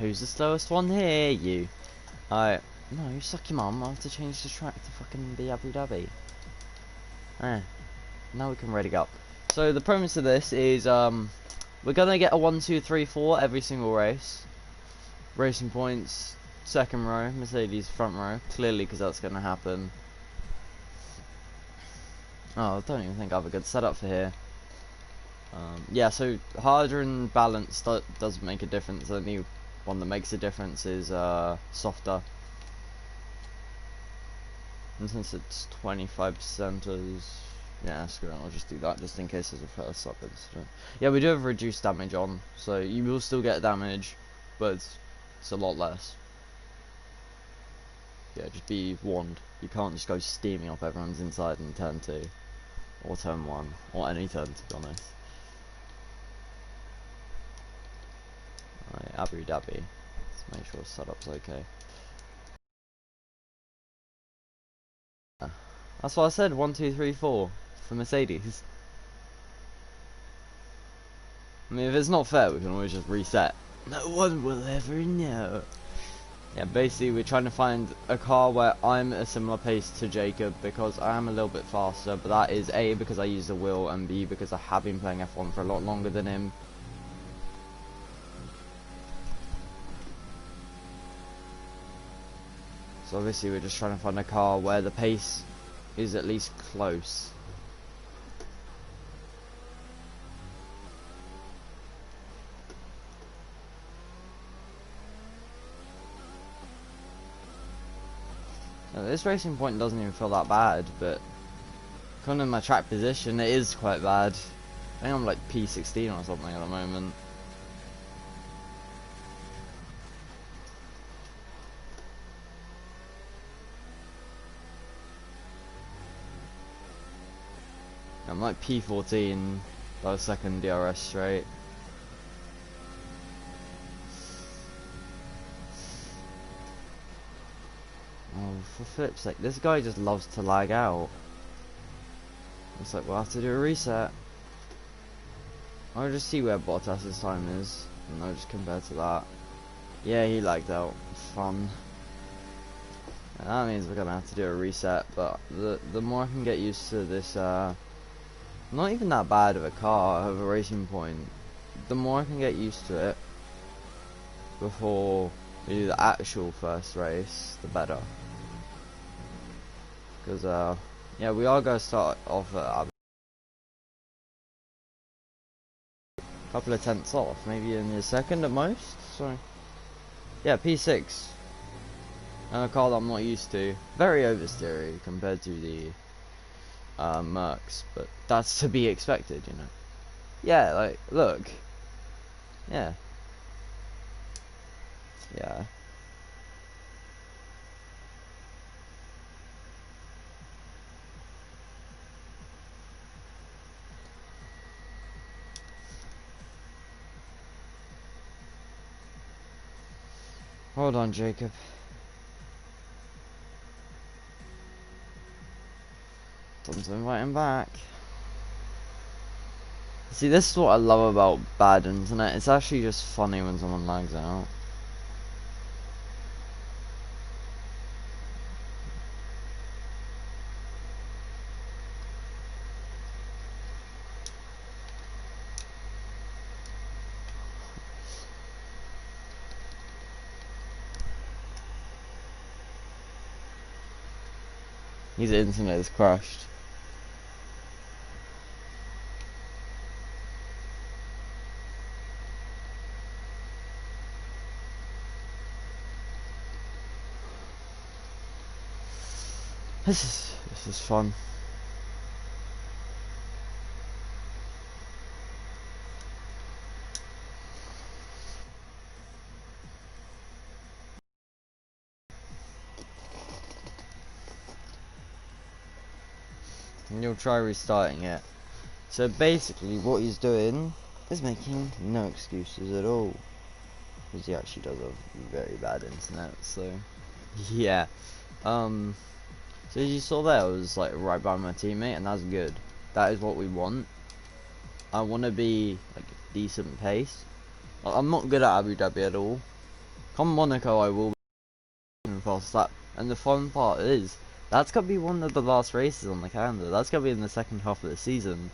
Who's the slowest one here? You. No, you suck your mum. I have to change the track to fucking be Abu Dhabi. Now we can ready go. So the premise of this is we're gonna get a 1, 2, 3, 4 every single race. Racing points, second row, Mercedes front row, clearly because that's gonna happen. Oh, I don't even think I have a good setup for here. Yeah, so harder and balance does make a difference. The only one that makes a difference is softer. And since it's 25% as... yeah, screw it, I'll just do that just in case there's a first up incident. Yeah, we do have reduced damage on, so you will still get damage, but it's a lot less. Yeah, just be warned. You can't just go steaming up everyone's inside in turn 2, or turn 1, or any turn to be honest. Right, Abu Dhabi. Let's make sure setup's okay. That's what I said, 1, 2, 3, 4 for Mercedes. I mean, if it's not fair, we can always just reset. No one will ever know. Yeah, basically we're trying to find a car where I'm a similar pace to Jacob because I am a little bit faster, but that is A, because I use the wheel, and B, because I have been playing F1 for a lot longer than him. So obviously we're just trying to find a car where the pace is at least close. Now, this racing point doesn't even feel that bad, but kind of my track position, it is quite bad. I think I'm like P16 or something at the moment. I'm like P14 by the second DRS straight. Oh, for flip's sake, this guy just loves to lag out. It's like, we'll have to do a reset. I'll just see where Bottas's time is, and I'll just compare to that. Yeah, he lagged out. Fun. And that means we're gonna have to do a reset, but the more I can get used to this, not even that bad of a car, of a racing point, the more I can get used to it before we do the actual first race, the better. Because, yeah, we are going to start off at a couple of tenths off, maybe in the second at most. So, yeah, P6. And a car that I'm not used to. Very oversteery compared to the Mercs, but that's to be expected, you know. Yeah, like, look. Yeah. Yeah. Hold on, Jacob. Time to invite him back. See, this is what I love about bad internet. It's actually just funny when someone lags out. His internet is crashed. This is fun. And you'll try restarting it. So basically what he's doing is making no excuses at all. Because he actually does have very bad internet, so yeah. So as you saw there, I was like right by my teammate, and that's good. That is what we want. I want to be like decent pace. I'm not good at Abu Dhabi at all. Come Monaco, I will be in fast lap. And the fun part is, that's gonna be one of the last races on the calendar. That's gonna be in the second half of the season.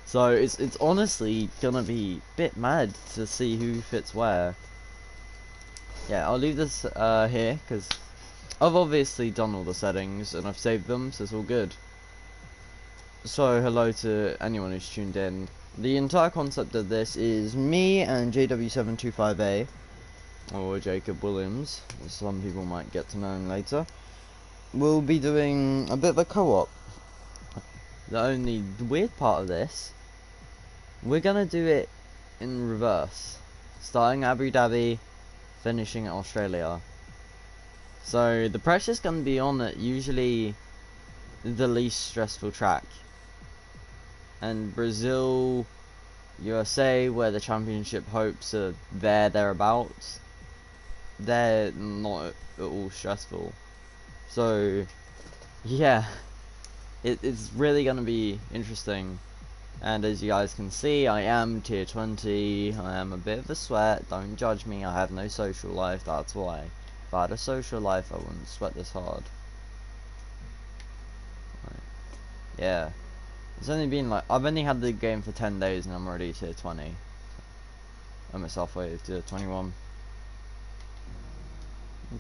So it's honestly gonna be a bit mad to see who fits where. Yeah, I'll leave this here because I've obviously done all the settings and I've saved them, so it's all good. So hello to anyone who's tuned in. The entire concept of this is me and JW725A, or Jacob Williams, as some people might get to know him later. We'll be doing a bit of a co-op. The only weird part of this, we're gonna do it in reverse, starting Abu Dhabi, finishing at Australia. So the pressure's gonna be on at usually the least stressful track, and Brazil, USA, where the championship hopes are thereabouts, they're not at all stressful. So yeah, it's really gonna be interesting. And as you guys can see, I am tier 20, I am a bit of a sweat, don't judge me, I have no social life, that's why. If I had a social life, I wouldn't sweat this hard. Right. Yeah. It's only been like, I've only had the game for 10 days and I'm already tier 20. Almost halfway to 21.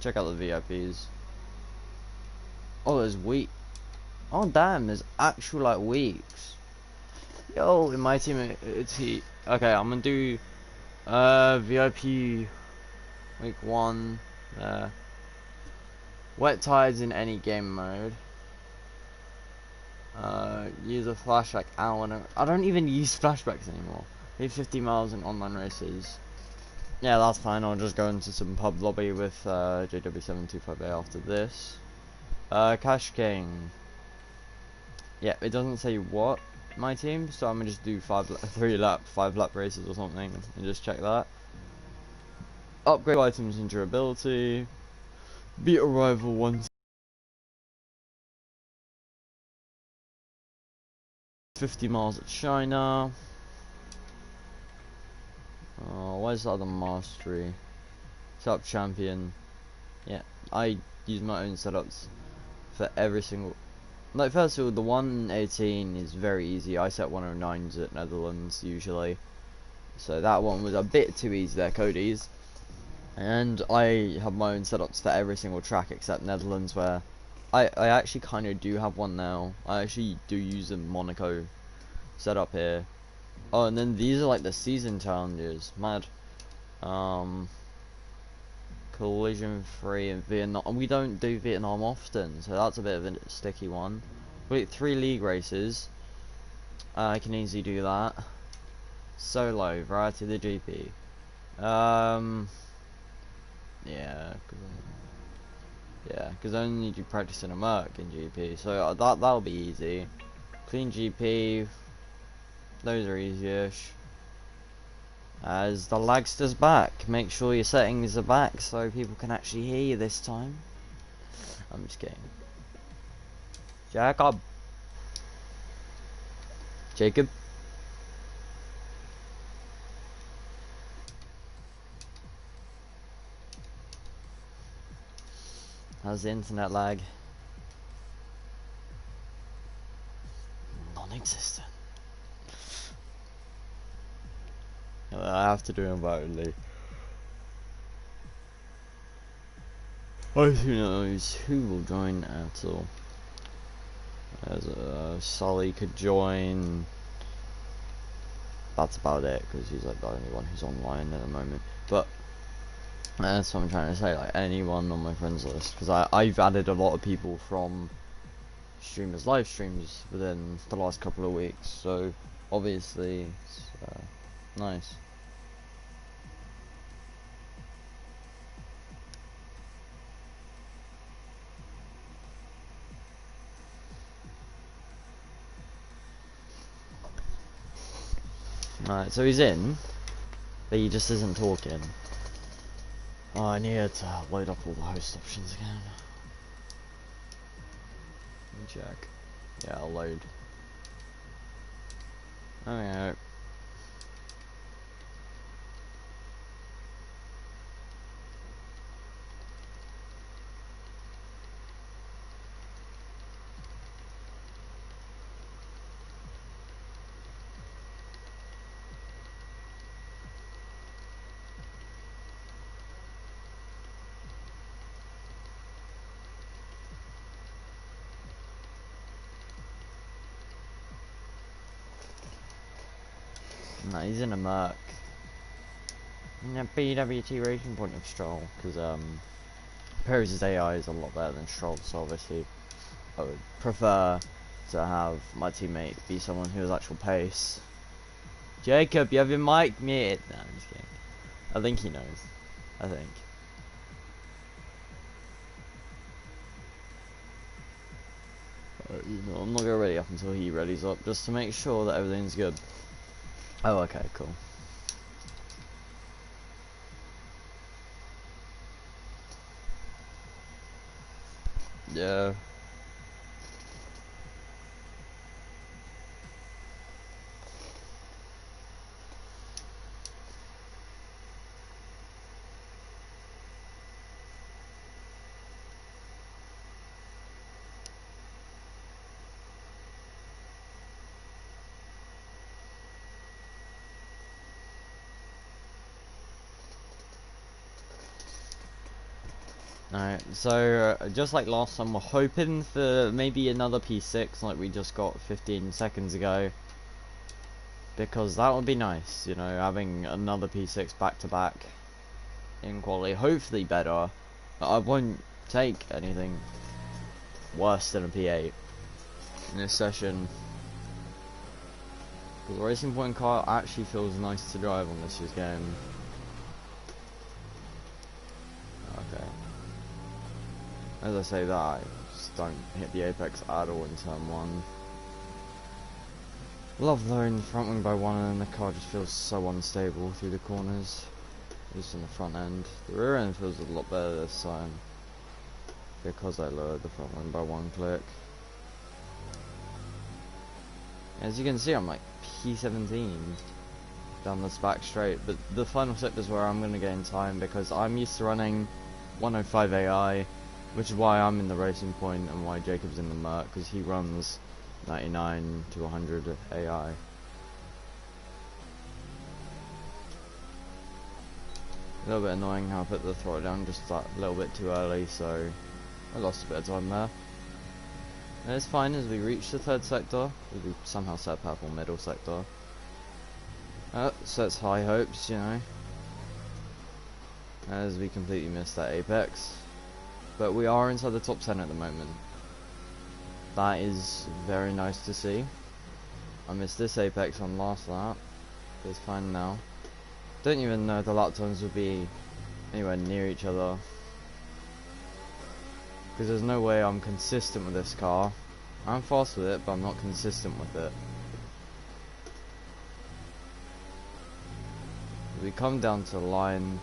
Check out the VIPs. Oh, there's week. Oh damn, there's actual like weeks. Yo, in my team it's Heat. Okay, I'm gonna do VIP week 1. Wet tides in any game mode. Use a flashback hour. I don't even use flashbacks anymore. Hit 50 miles in online races. Yeah, that's fine. I'll just go into some pub lobby with JW725A after this. Cash King. Yeah, it doesn't say what my team, so I'm gonna just do 5 lap races or something and just check that. Upgrade items and durability. Beat a rival once. 50 miles at China. Where's the other mastery? Setup champion. Yeah, I use my own setups for every single. Like, first of all, the 118 is very easy. I set 109s at Netherlands usually, so that one was a bit too easy there, Cody's. And I have my own setups for every single track except Netherlands, where I actually kind of do have one now. I actually do use a Monaco setup here. Oh, and then these are like the season challenges. Mad. Collision free in Vietnam. We don't do Vietnam often, so that's a bit of a sticky one. Wait, 3 league races. I can easily do that. Solo, variety of the GP. Yeah, because I only do practice in a Merc in GP, so that'll be easy. Clean GP. Those are easy-ish. As the lagster's back, make sure your settings are back so people can actually hear you this time. I'm just kidding. Jacob. How's the internet lag? Non-existent. I have to do invite only. Who knows who will join at all. As Sully could join. That's about it, because he's like the only one who's online at the moment. But that's what I'm trying to say, like anyone on my friends list, because I've added a lot of people from streamers live streams within the last couple of weeks, so obviously it's nice. Alright, so he's in, but he just isn't talking. Oh, I need to load up all the host options again. Let me check. Yeah, I'll load. Oh yeah. No, he's in a Merc. In a BWT Racing Point of Stroll, because Perez's AI is a lot better than Stroll's, so obviously I would prefer to have my teammate be someone who has actual pace. Jacob, you have your mic muted. No, I'm just kidding. I think he knows. I think. You know, I'm not gonna ready up until he readies up, just to make sure that everything's good. Oh, okay, cool. Yeah. Alright, so just like last time, we're hoping for maybe another P6 like we just got 15 seconds ago. Because that would be nice, you know, having another P6 back to back in quality. Hopefully better. But I won't take anything worse than a P8 in this session. Because the Racing Point car actually feels nice to drive on this year's game. Okay. As I say that, I just don't hit the apex at all in turn 1. Love lowering the front wing by 1 and then the car just feels so unstable through the corners. At least on the front end. The rear end feels a lot better this time. Because I lowered the front wing by 1 click. As you can see, I'm like P17 down this back straight, but the final sector is where I'm going to gain time because I'm used to running 105 AI, which is why I'm in the Racing Point and why Jacob's in the Merc, because he runs 99 to 100 AI. A little bit annoying how I put the throttle down just that little bit too early, so I lost a bit of time there. And it's fine as we reach the 3rd sector, we somehow set purple middle sector. Sets high hopes, you know, as we completely missed that apex. But we are inside the top 10 at the moment. That is very nice to see. I missed this apex on last lap, but it's fine now. Don't even know if the lap times would be anywhere near each other. Because there's no way I'm consistent with this car. I'm fast with it, but I'm not consistent with it. We come down to the line.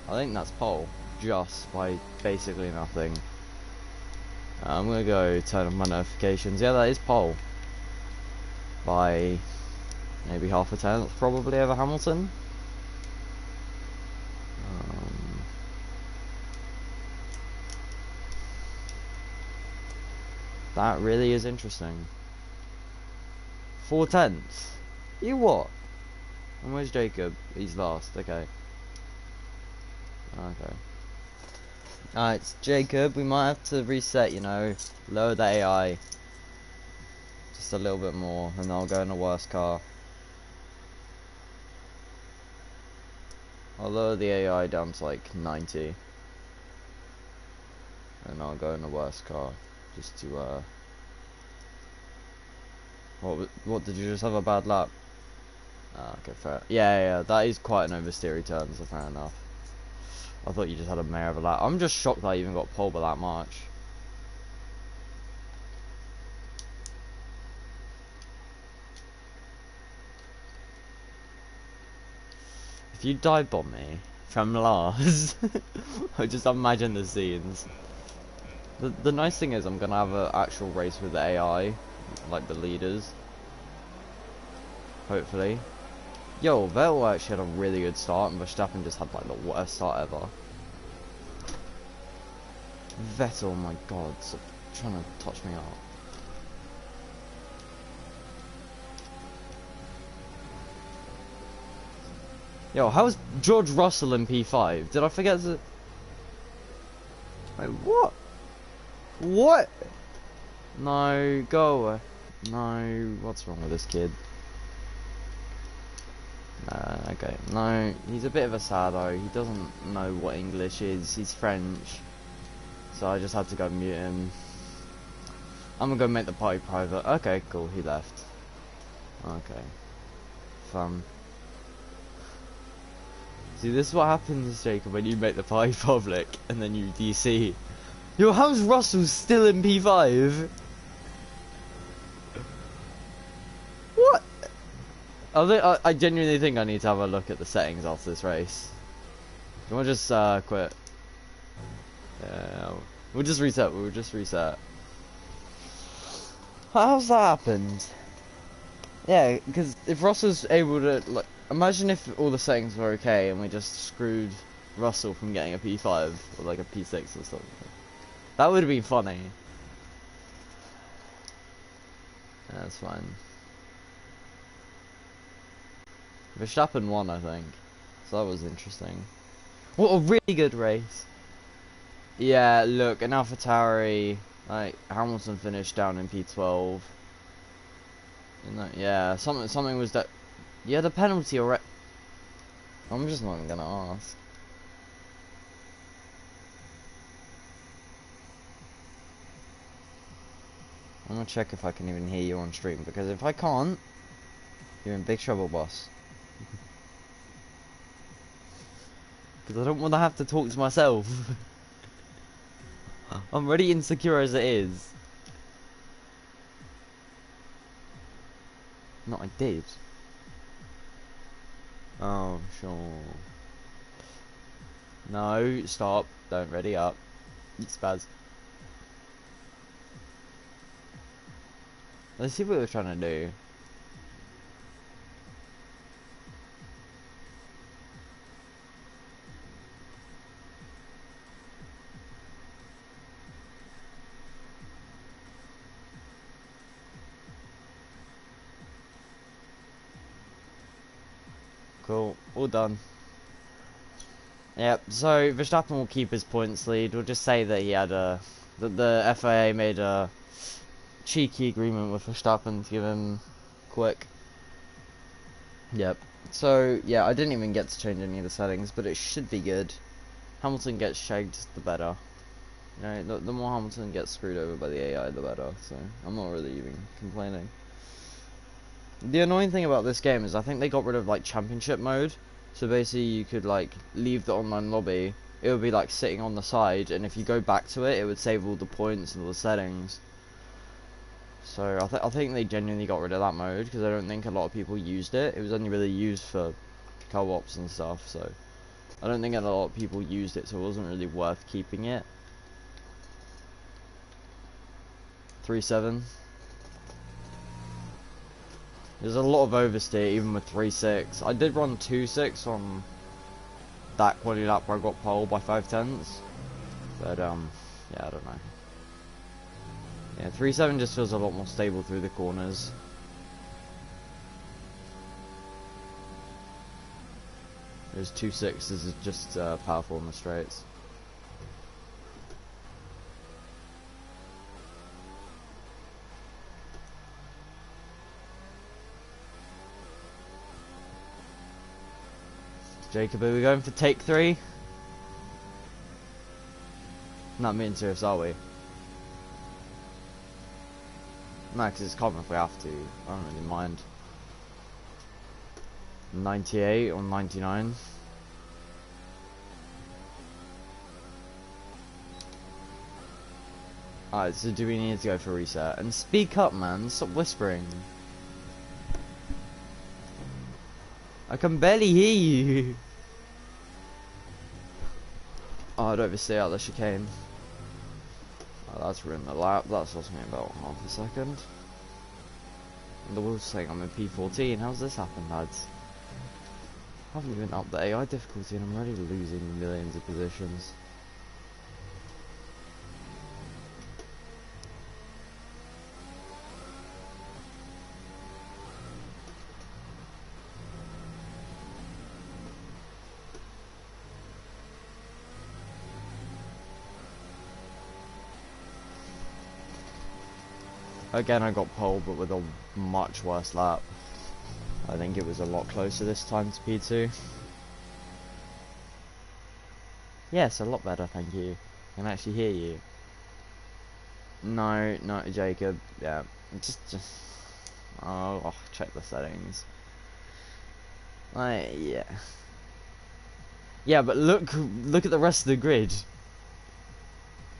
I think that's pole, just by basically nothing. I'm gonna go turn on my notifications. Yeah, that is pole. By maybe half a tenth, probably, over Hamilton. That really is interesting. 4 tenths? You what? And where's Jacob? He's last, okay. Okay. Alright, it's Jacob. We might have to reset, you know, lower the AI just a little bit more, and I'll go in a worse car. I'll lower the AI down to like 90, and I'll go in a worse car just to What did you just have a bad lap? Ah, okay, fair. Yeah, that is quite an oversteery turn, so fair enough. I thought you just had a mare of a lap. I'm just shocked that I even got pole by that much. If you dive bomb me from last, I just imagine the scenes. The nice thing is I'm gonna have an actual race with the AI, like the leaders. Hopefully. Yo, Vettel actually had a really good start, and Verstappen just had like the worst start ever. Vettel, my god, stop trying to touch me up. Yo, how's George Russell in P5? Did I forget to... Wait, what? What? No, go away. No, what's wrong with this kid? Okay. No, he's a bit of a sado. He doesn't know what English is. He's French. So I just had to go mute him. I'm gonna go make the party private. Okay, cool. He left. Okay. Fun. See, this is what happens, Jacob, when you make the party public and then you DC. Yo, how's Russell still in P5? What? I genuinely think I need to have a look at the settings after this race. Can we just quit? Yeah, we'll just reset. We'll just reset. How's that happened? Yeah, because if Russell's able to, like, imagine if all the settings were okay and we just screwed Russell from getting a P5 or like a P6 or something. That would have been funny. Yeah, that's fine. Verstappen won, I think. So that was interesting. What a really good race. Yeah, look, an AlphaTauri, like, Hamilton finished down in P12. Yeah, something was that. Yeah, the penalty already. I'm just not even gonna ask. I'm gonna check if I can even hear you on stream, because if I can't, you're in big trouble, boss. Because I don't want to have to talk to myself. I'm already insecure as it is. No, I did. Oh, sure. No, stop. Don't ready up. Spaz. Let's see what we're trying to do. Cool. All done. Yep, so Verstappen will keep his points lead. We'll just say that he had that the FIA made a cheeky agreement with Verstappen to give him quick. Yep. So yeah, I didn't even get to change any of the settings, but it should be good. Hamilton gets shagged, the better. You know, the more Hamilton gets screwed over by the AI, the better. So I'm not really even complaining. The annoying thing about this game is I think they got rid of like championship mode. So basically you could like leave the online lobby, it would be like sitting on the side, and if you go back to it, it would save all the points and all the settings. So I think they genuinely got rid of that mode, because I don't think a lot of people used it. It was only really used for co-ops and stuff, so I don't think a lot of people used it, so it wasn't really worth keeping it. 3.7. There's a lot of oversteer even with 3.6. I did run 2.6 on that quality lap where I got pole by 5/10. But yeah, I don't know. Yeah, 3.7 just feels a lot more stable through the corners. There's 2.6 is just powerful in the straights. Jacob, are we going for take 3? Not being serious, are we? No, because it's common if we have to. I don't really mind. 98 or 99. Alright, so do we need to go for a reset? And speak up, man. Stop whispering. I can barely hear you. Oh, I'd overstay out the chicane. Oh, that's ruined the lap. That's lost me about half a second. And the wheel's saying I'm in P14. How's this happened, lads? I haven't even upped the AI difficulty and I'm already losing millions of positions. Again, I got pole, but with a much worse lap. I think it was a lot closer this time to P2. Yes, a lot better, thank you. I can actually hear you. No, not Jacob. Yeah, just. Oh, check the settings. Yeah. Yeah, but look at the rest of the grid.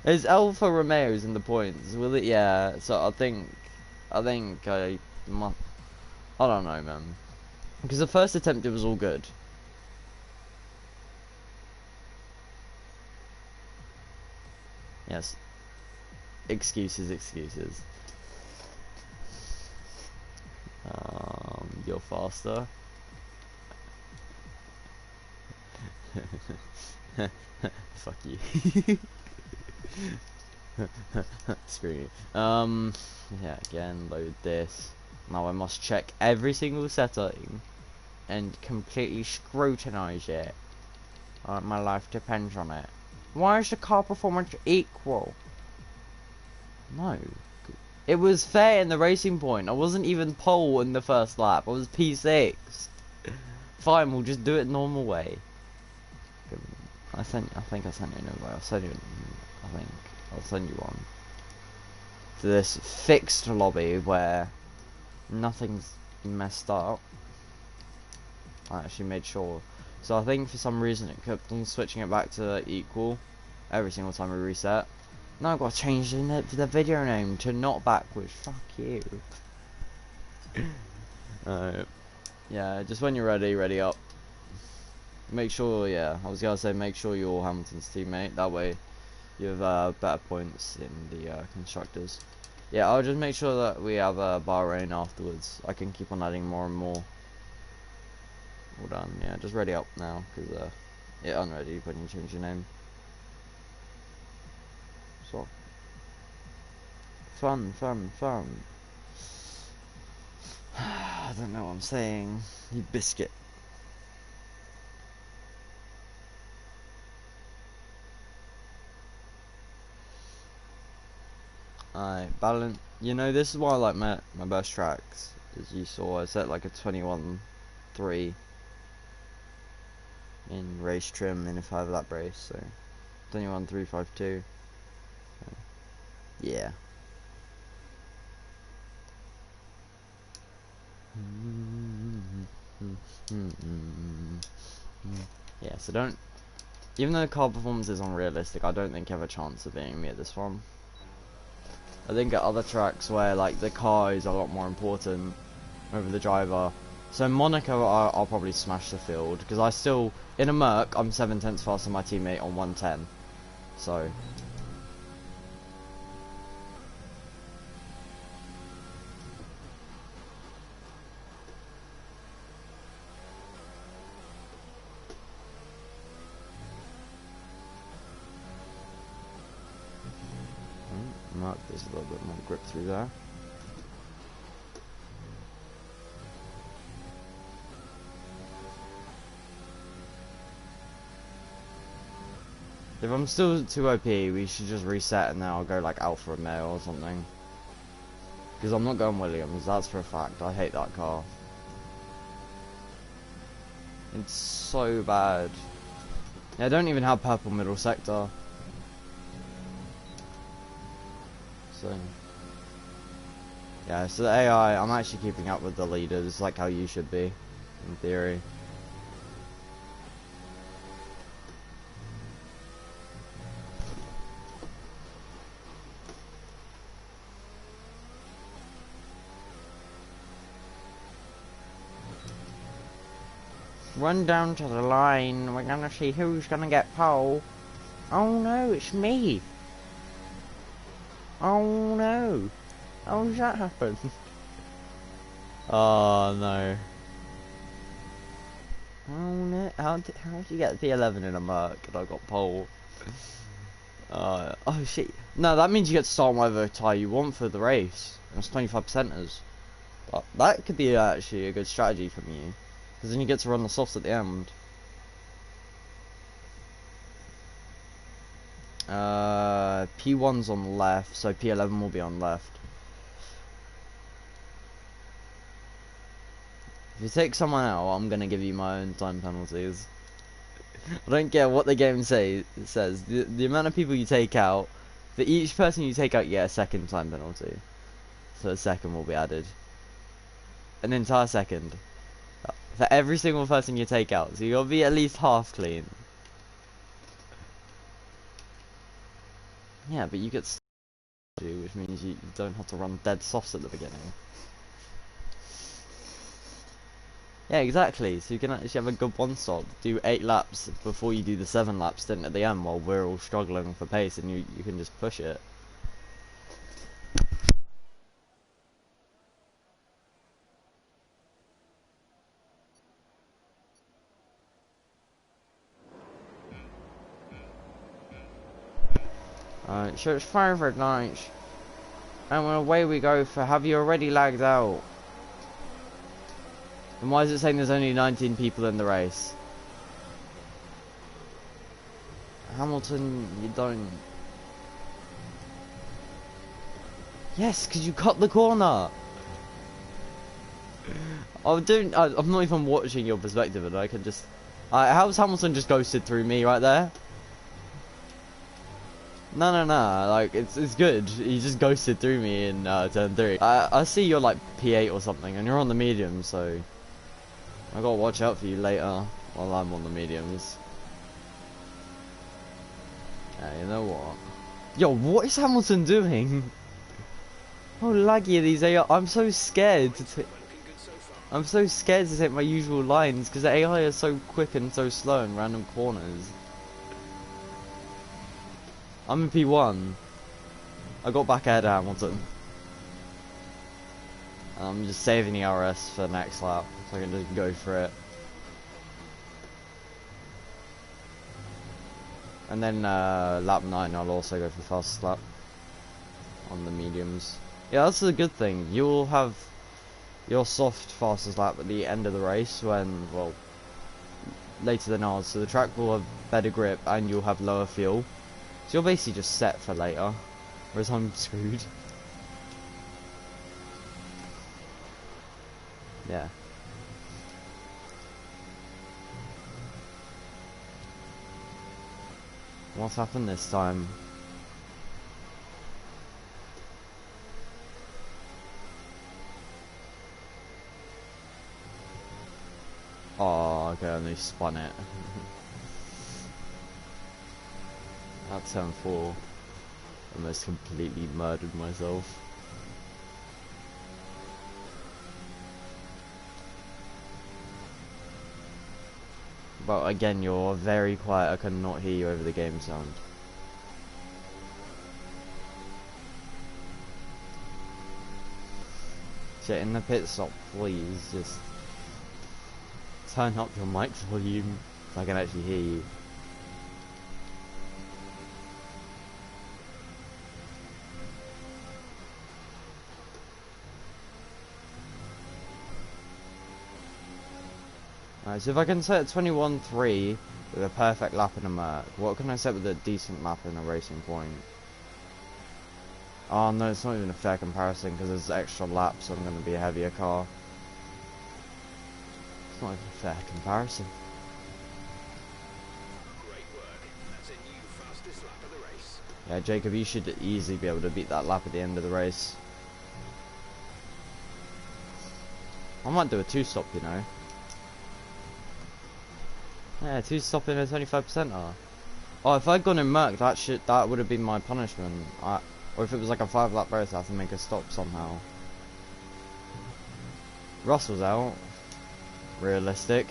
There's Alfa Romeos in the points. Will it? Yeah. So I think I must. I don't know, man. Because the first attempt it was all good. Yes. Excuses. You're faster. Fuck you. Screw you. Yeah, again, load this. Now I must check every single setting and completely scrutinize it. My life depends on it. Why is the car performance equal? No. It was fair in the racing point. I wasn't even pole in the first lap. I was P6. Fine, we'll just do it normal way. I think I sent you an invite. I'll send you one. To this fixed lobby where nothing's messed up. I actually made sure. So I think for some reason it kept on switching it back to equal every single time we reset. Now I've got to change the video name to not backwards. Fuck you. Yeah, just when you're ready up. Make sure, yeah, I was gonna say make sure you're Hamilton's teammate. That way you have better points in the constructors. Yeah, I'll just make sure that we have Bahrain afterwards. I can keep on adding more and more. All done. Yeah, just ready up now, because yeah, unready when you change your name. So fun. I don't know what I'm saying. You biscuit. Balance. You know, this is why I like my best tracks. As you saw, I set like a 21.3 in race trim in a 5-lap race, so 21.352. So, yeah. Yeah, so don't. Even though the car performance is unrealistic, I don't think you have a chance of beating me at this one. I think at other tracks where like the car is a lot more important over the driver. So Monaco, I'll probably smash the field because I still in a Merc I'm 7/10 faster than my teammate on 110. So. Merc, there's a little bit more grip through there. If I'm still too OP, we should just reset and then I'll go like Alfa Romeo or something. Because I'm not going Williams, that's for a fact. I hate that car. It's so bad. Yeah, I don't even have purple middle sector. So yeah, so the AI, I'm actually keeping up with the leaders, like how you should be, in theory. Run down to the line, we're gonna see who's gonna get pole. Oh no, it's me! Oh no! How does that happen? Oh no. Oh no, how did you get P11 in a Merc and I got pole? Oh shit. No, that means you get to start whatever tyre you want for the race. That's 25%ers. That could be actually a good strategy from you. Because then you get to run the softs at the end. P1's on the left, so P11 will be on left. If you take someone out, I'm gonna give you my own time penalties. I don't care what the game says. The amount of people you take out, for each person you take out, you get a second time penalty. So a second will be added. An entire second. For every single person you take out. So you'll be at least half clean. Yeah, but you get which means you don't have to run dead softs at the beginning. Yeah, exactly. So you can actually have a good one stop. Do 8 laps before you do the 7 lap stint at the end while we're all struggling for pace, and you can just push it. Alright, so it's 5 red lights. And away we go for have you already lagged out? And why is it saying there's only 19 people in the race? Hamilton, you don't. Yes, because you cut the corner. I'm not even watching your perspective, and I can just. How's Hamilton just ghosted through me right there? No, like, it's good. He just ghosted through me in turn 3. I see you're like P8 or something, and you're on the medium, so I gotta watch out for you later while I'm on the mediums. Yeah, you know what? Yo, what is Hamilton doing? How laggy are these AI? I'm so scared to I'm so scared to take my usual lines because the AI is so quick and so slow in random corners. I'm in P1. I got back ahead of Hamilton. And I'm just saving the RS for the next lap, so I can just go for it. And then lap 9 I'll also go for fastest lap on the mediums. Yeah, that's a good thing. You'll have your soft fastest lap at the end of the race when, well, later than ours. So the track will have better grip and you'll have lower fuel. So you're basically just set for later, whereas I'm screwed. Yeah. What's happened this time? Oh, okay, and they spun it. At turn 4, I almost completely murdered myself. But again, you're very quiet, I cannot hear you over the game sound. So in the pit stop, please, just turn up your mic volume so I can actually hear you. Alright, so if I can set 21.3 with a perfect lap in a Merc, what can I set with a decent lap in a Racing Point? Oh no, it's not even a fair comparison because there's extra laps, so I'm going to be a heavier car. It's not even a fair comparison. Great work. That's a new fastest lap of the race. Yeah, Jacob, you should easily be able to beat that lap at the end of the race. I might do a 2-stop, you know. Yeah, 2-stop in a 25%er. Oh, if I'd gone in Merc, that would have been my punishment. Or if it was like a 5-lap race, I have to make a stop somehow. Russell's out. Realistic.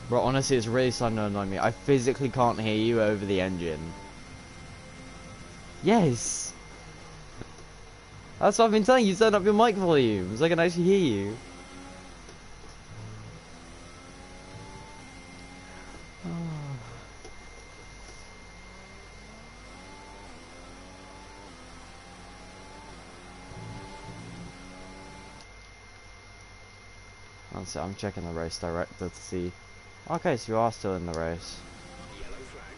Bro, honestly, it's really starting to annoy me. I physically can't hear you over the engine. Yes! That's what I've been telling you, turn up your mic volume, so I can actually hear you. Oh. That's it, I'm checking the race director to see. Okay, so you are still in the race. Yellow flag.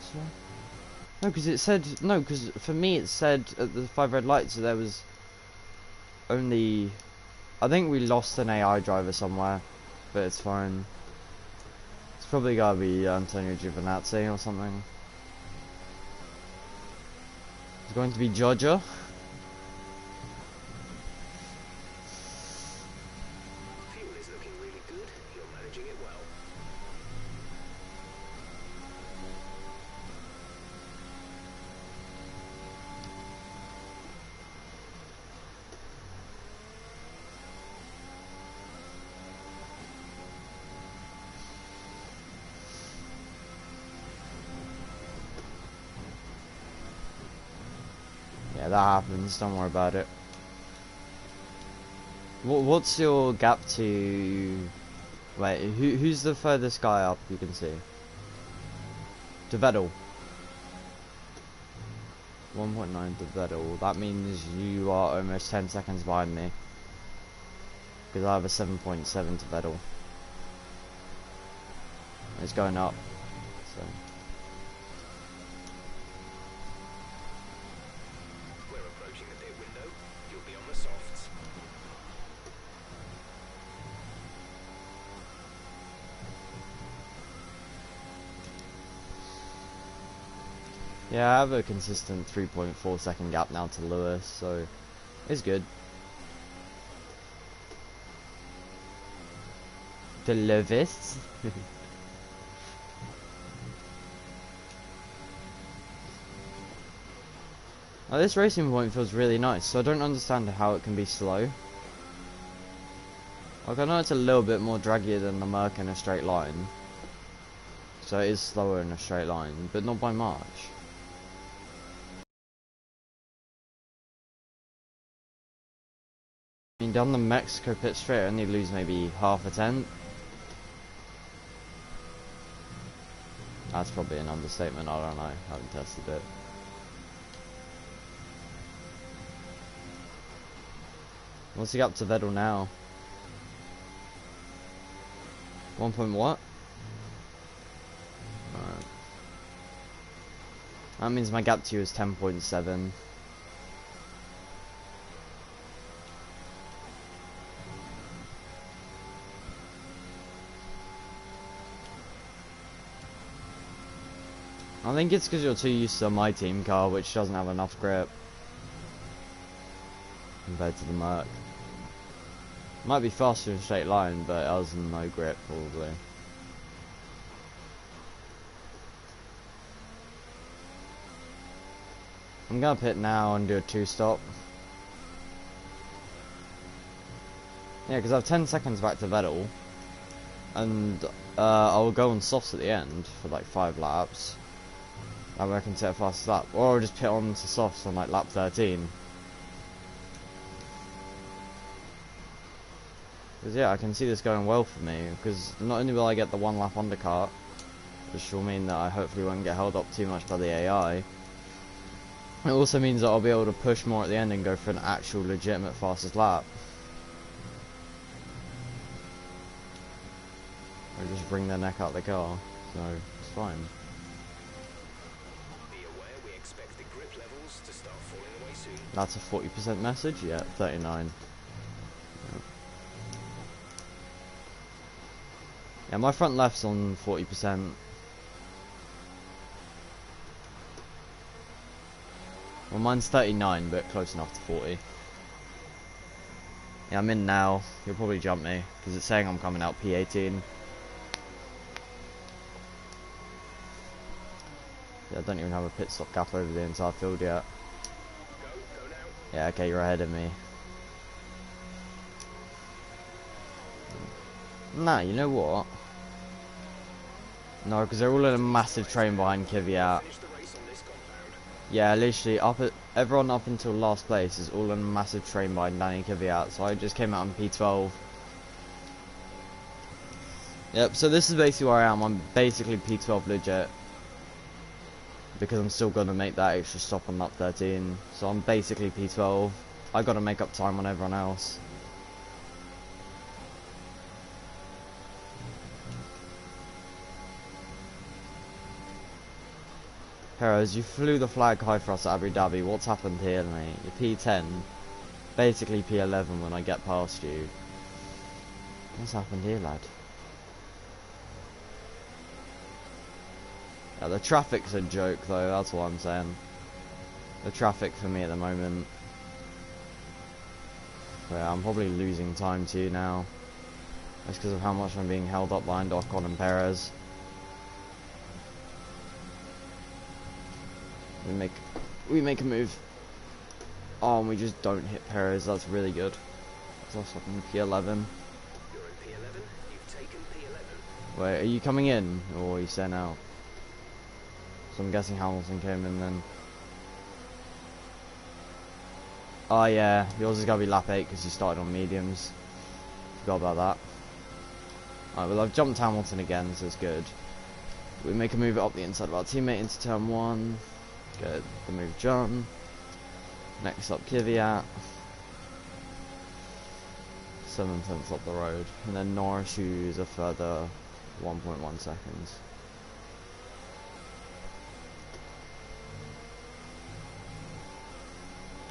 So, no, because it said, no, because for me it said at the 5 red lights that there was only, I think we lost an AI driver somewhere, but it's fine. It's probably gotta be Antonio Giovinazzi or something. It's going to be Giorgio. Fuel is looking really good. You're managing it well. Yeah, that happens, don't worry about it. What's your gap to... Wait, who's the furthest guy up you can see? To Vettel. 1.9 to Vettel. That means you are almost 10 seconds behind me. Because I have a 7.7 to Vettel. It's going up. So. We're approaching the pit window. You'll be on the softs. Yeah, I have a consistent 3.4 second gap now to Lewis, so it's good. To Lewis? Oh, this racing point feels really nice, so I don't understand how it can be slow. Like, I know it's a little bit more draggier than the Merc in a straight line, so it is slower in a straight line, but not by much. I mean, down the Mexico pit straight, I only lose maybe half a tenth. That's probably an understatement, I don't know, I haven't tested it. What's he up to Vettel now? 1 point what? Alright. That means my gap to you is 10.7. I think it's because you're too used to my team car, which doesn't have enough grip compared to the Merc. Might be faster in a straight line, but it has no grip probably. I'm gonna pit now and do a 2-stop. Yeah, because I have 10 seconds back to Vettel, and I'll go on softs at the end for like 5 laps. That way I can set a fast lap, or I'll just pit on to softs on like lap 13. Because yeah, I can see this going well for me, because not only will I get the 1 lap undercut, which will mean that I hopefully won't get held up too much by the AI, it also means that I'll be able to push more at the end and go for an actual legitimate fastest lap. Or just bring their neck out the car, so it's fine. Be aware we expect the grip levels to start falling away soon. That's a 40% message? Yeah, 39. Yeah, my front left's on 40%. Well, mine's 39, but close enough to 40. Yeah, I'm in now. You'll probably jump me, because it's saying I'm coming out P18. Yeah, I don't even have a pit stop gap over the entire field yet. Go now. Yeah, okay, you're ahead of me. Nah, you know what? No, because they're all in a massive train behind Kvyat. Finish the race on this compound. Yeah, literally, everyone up until last place is all in a massive train behind Danny Kvyat, so I just came out on P12. Yep, so this is basically where I am. I'm basically P12 legit. Because I'm still going to make that extra stop on lap 13. So I'm basically P12. I got to make up time on everyone else. Perez, you flew the flag high for us at Abu Dhabi. What's happened here, mate? You're P10. Basically P11 when I get past you. What's happened here, lad? Yeah, the traffic's a joke, though. That's what I'm saying. The traffic for me at the moment. Yeah, I'm probably losing time to you now. That's because of how much I'm being held up behind Ocon and Perez. We make a move. Oh, and we just don't hit Perez. That's really good. That's us in P11. You're in P11. You've taken P11. Wait, are you coming in or are you staying out? So I'm guessing Hamilton came in then. Oh yeah, yours is gonna be lap 8 because you started on mediums. Forgot about that. Alright, well I've jumped Hamilton again, so it's good. We make a move up the inside of our teammate into turn 1. Good, the move John. Next up Kvyat. 7/10 up the road. And then Norris, who's a further 1.1 seconds.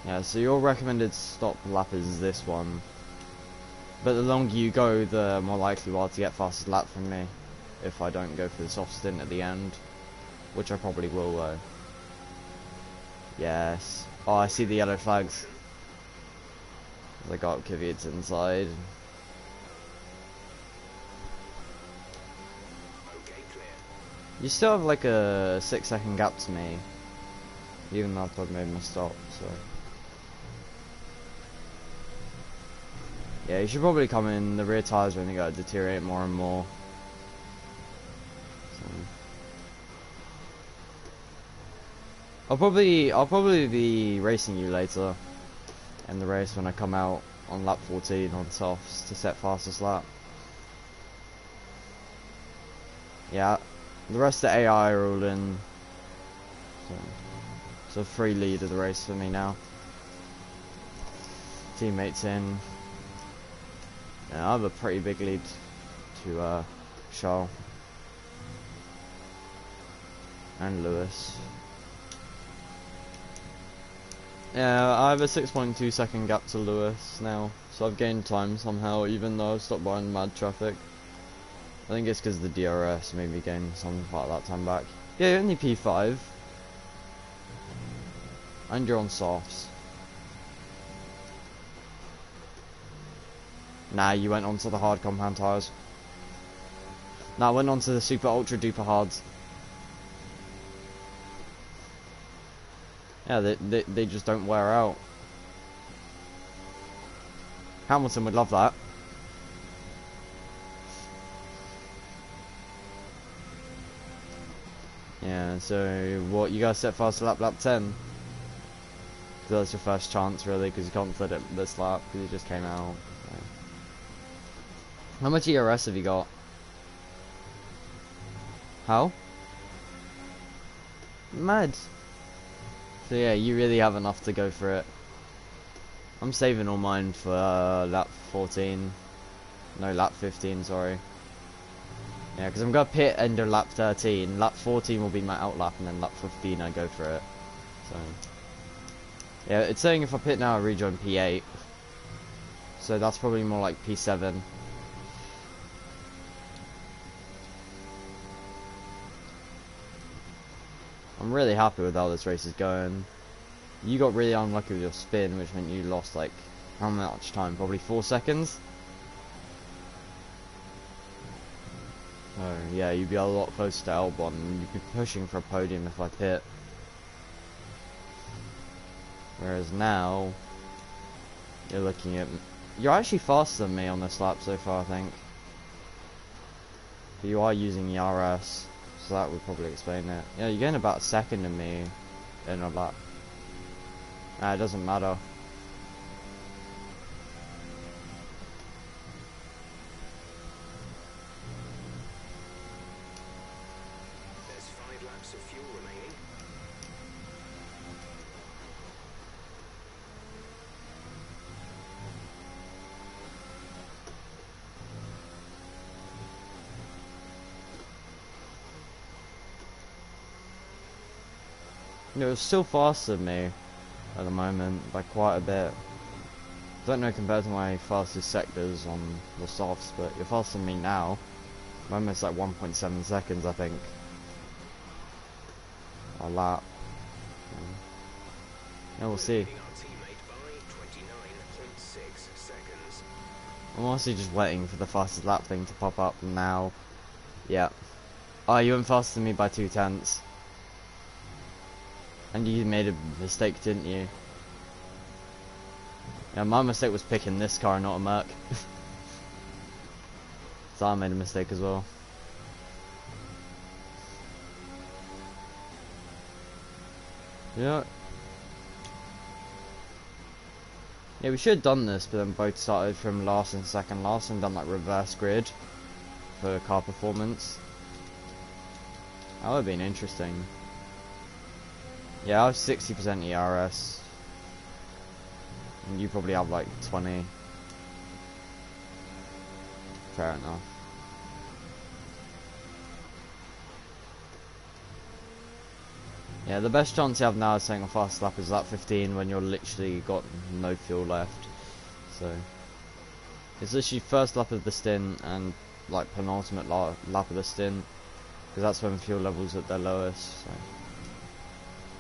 Yeah, so your recommended stop lap is this one. But the longer you go, the more likely you are to get fastest lap from me. If I don't go for the soft stint at the end. Which I probably will though. Yes. Oh, I see the yellow flags. I got Kvyat's inside. Okay, clear. You still have like a 6-second gap to me. Even though I've made my stop, so. Yeah, you should probably come in. The rear tyres are only going to deteriorate more and more. So. I'll probably be racing you later in the race when I come out on lap 14 on softs to set fastest lap. Yeah, the rest of the AI are all in. So free lead of the race for me now. Teammates in. Yeah, I have a pretty big lead to Charles and Lewis. Yeah, I have a 6.2 second gap to Lewis now, so I've gained time somehow, even though I've stopped behind mad traffic. I think it's because the DRS made me gain some part of that time back. Yeah, you're only P5. And you're on softs. Nah, you went onto the hard compound tyres. Nah, I went onto the super ultra duper hards. Yeah, they just don't wear out. Hamilton would love that. Yeah, so what, you guys set fast lap 10? So that's your first chance really, because you can't flip it this lap because you just came out. So. How much ERS have you got? How? Mad. So yeah, you really have enough to go for it. I'm saving all mine for lap 14. No, lap 15, sorry. Yeah, because I'm going to pit under lap 13. Lap 14 will be my outlap, and then lap 15 I go for it. So, yeah, it's saying if I pit now I rejoin P8. So that's probably more like P7. I'm really happy with how this race is going. You got really unlucky with your spin, which meant you lost like, how much time? Probably 4 seconds? Oh yeah, you'd be a lot closer to Albon, and you'd be pushing for a podium if I pit. Whereas now, you're looking at... You're actually faster than me on this lap so far, I think. But you are using ERS, so that would probably explain it. Yeah, you're getting about a second in me in a lap. Nah, it doesn't matter. There's 5 laps of fuel remaining. You know, it's still faster than me at the moment by quite a bit. Don't know compared to my fastest sectors on the softs, but you're faster than me now. I'm almost like 1.7 seconds, I think. A lap. Yeah, we'll see. I'm honestly just waiting for the fastest lap thing to pop up now. Yeah. Oh, you went faster than me by 2/10. And you made a mistake, didn't you? Yeah, my mistake was picking this car, not a Merc. So I made a mistake as well. Yeah. Yeah, we should have done this, but then both started from last and second last and done like reverse grid for car performance. That would have been interesting. Yeah, I have 60% ERS. And you probably have like 20. Fair enough. Yeah, the best chance you have now of saying a fast lap is lap 15 when you're literally got no fuel left. So it's literally first lap of the stint and like penultimate lap of the stint, because that's when fuel levels at their lowest. So.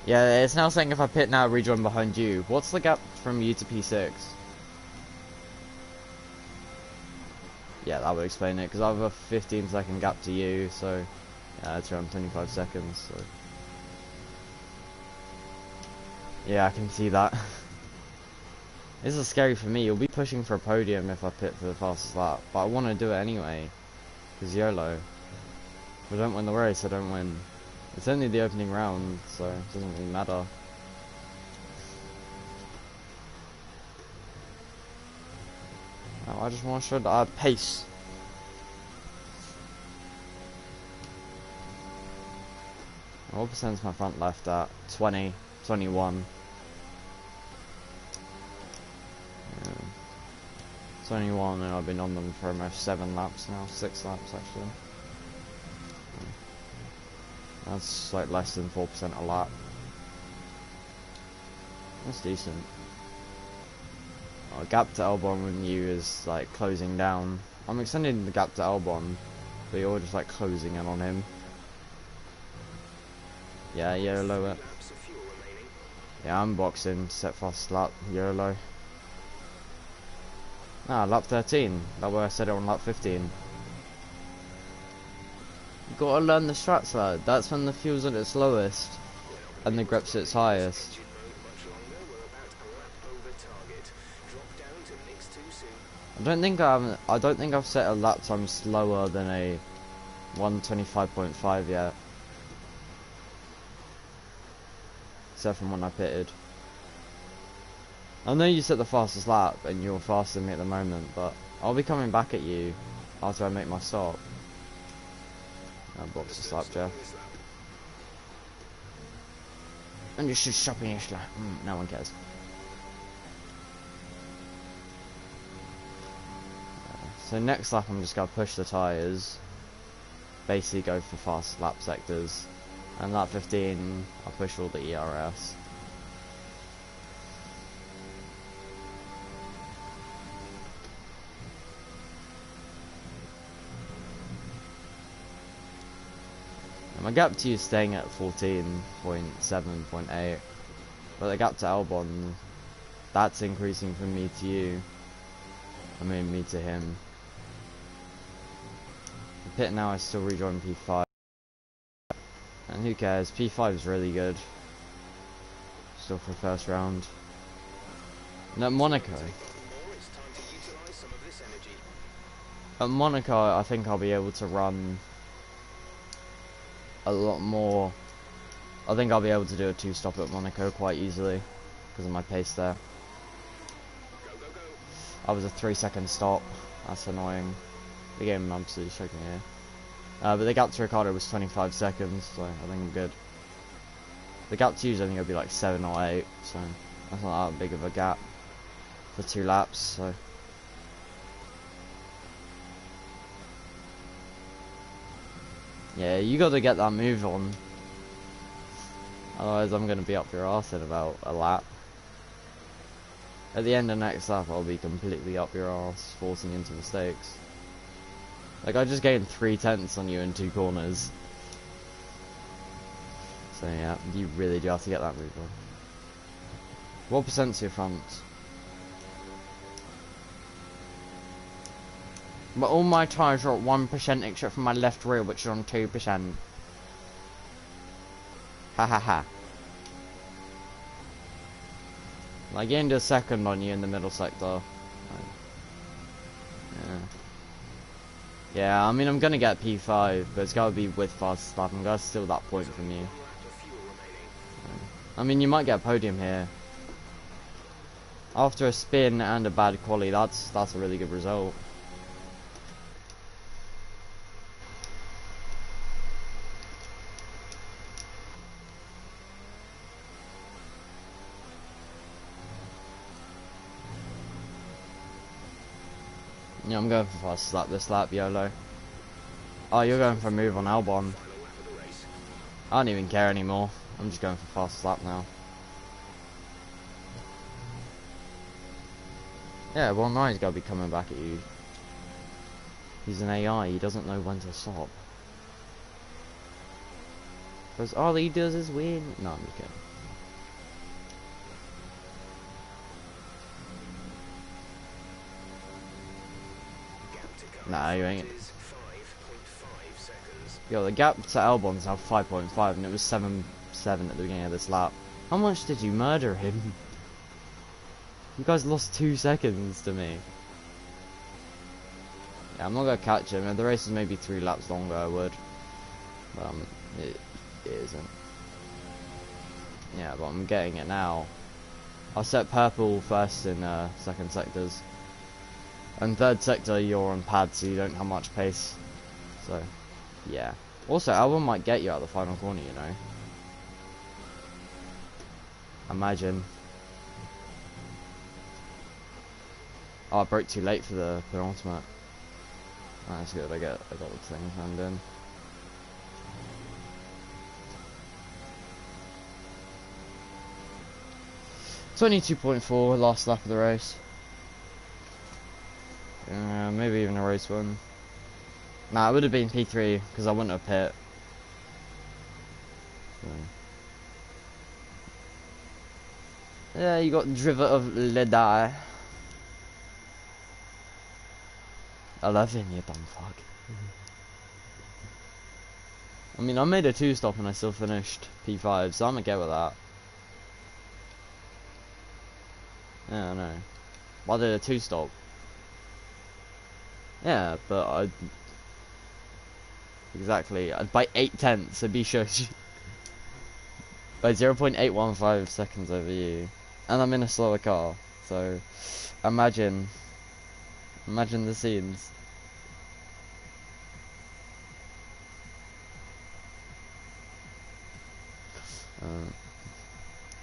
Yeah, it's now saying if I pit now, rejoin behind you. What's the gap from you to P6? Yeah, that would explain it, because I have a 15-second gap to you, so yeah, it's around 25 seconds. So. Yeah, I can see that. This is scary for me. You'll be pushing for a podium if I pit for the fastest lap, but I want to do it anyway, because YOLO. If I don't win the race, I don't win. It's only the opening round, so it doesn't really matter. Oh, I just want to show that I have pace. What percent is my front left at? 20, 21. 21, and I've been on them for almost 7 laps now, 6 laps actually. That's like less than 4% a lap. That's decent. Oh, gap to Albon with you is like closing down. I'm extending the gap to Albon, but you're just like closing in on him. Yeah, YOLO it. Yeah, I'm boxing, set fast lap, YOLO. Ah, lap 13. That way I said it on lap 15. You gotta learn the strats, lad. That's when the fuel's at its lowest and the grip's at its highest. I don't think I've set a lap time slower than a 125.5 yet. Except from when I pitted. I know you set the fastest lap and you're faster than me at the moment, but I'll be coming back at you after I make my stop. I'll box the slap, Jeff. And you should shopping your slap. No one cares. So next lap I'm just going to push the tyres. Basically go for fast lap sectors. And lap 15 I'll push all the ERS. My gap to you is staying at 14.7.8, but the gap to Albon, that's increasing from me to you. I mean me to him. The pit now I still rejoin P5. And who cares, P5 is really good. Still for first round. And at Monaco. At Monaco I think I'll be able to run a lot more. I think I'll be able to do a 2-stop at Monaco quite easily because of my pace there. I was a 3-second stop. That's annoying. The game I'm absolutely shaking here. But the gap to Ricciardo was 25 seconds, so I think I'm good. The gap to you I think it'll be like 7 or 8, so that's not that big of a gap for 2 laps. So. Yeah, you got to get that move on. Otherwise I'm gonna be up your arse in about a lap. At the end of next lap I'll be completely up your arse, forcing into mistakes. Like I just gained 3/10 on you in 2 corners. So yeah, you really do have to get that move on. What percent's your front? But all my tyres are at 1% except for my left rear, which is on 2%. Ha ha ha. I gained a second on you in the middle sector. Yeah. Yeah, I mean I'm gonna get P5, but it's gotta be with fast lap. I'm gonna steal that point from you. I mean you might get a podium here. After a spin and a bad quali, that's a really good result. Yeah, I'm going for fast lap this lap, YOLO. Oh, you're going for a move on Albon. I don't even care anymore. I'm just going for fast lap now. Yeah, well now he's got to be coming back at you. He's an AI, he doesn't know when to stop. Because all he does is win. No, I'm just kidding. Nah, you ain't. Yo, the gap to Albon's now 5.5 and it was 7.7 at the beginning of this lap. How much did you murder him? You guys lost 2 seconds to me. Yeah, I'm not gonna catch him. If the race is maybe 3 laps longer, I would. But it isn't. Yeah, but I'm getting it now. I'll set purple first in second sectors. And third sector, you're on pad, so you don't have much pace. So, yeah. Also, Albon might get you out of the final corner, you know. Imagine. Oh, I broke too late for the penultimate. Oh, that's good. I got the thing hand in. It's only 2.4, last lap of the race. Maybe even a race one. Nah, it would have been P3 because I wouldn't have pit. So. Yeah, you got Driver of Ledai. 11, you dumb fuck. I mean, I made a 2-stop and I still finished P5, so I'm gonna get with that. Yeah, I know. Well, I did a 2-stop. Yeah, but I... Exactly, by 8/10, so be sure by 0.815 seconds over you. And I'm in a slower car, so... Imagine the scenes.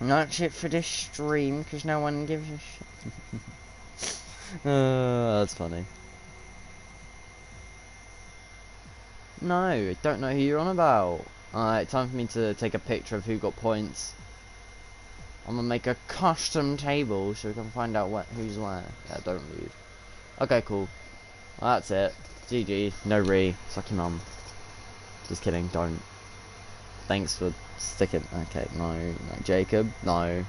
Not it for this stream, because no one gives a shit. That's funny. No, don't know who you're on about. Alright, time for me to take a picture of who got points. I'm gonna make a custom table so we can find out who's where. Yeah, don't leave. Okay, cool. Well, that's it. GG. No re. Suck your mum. Just kidding, don't. Thanks for sticking. Okay, no. Jacob, no.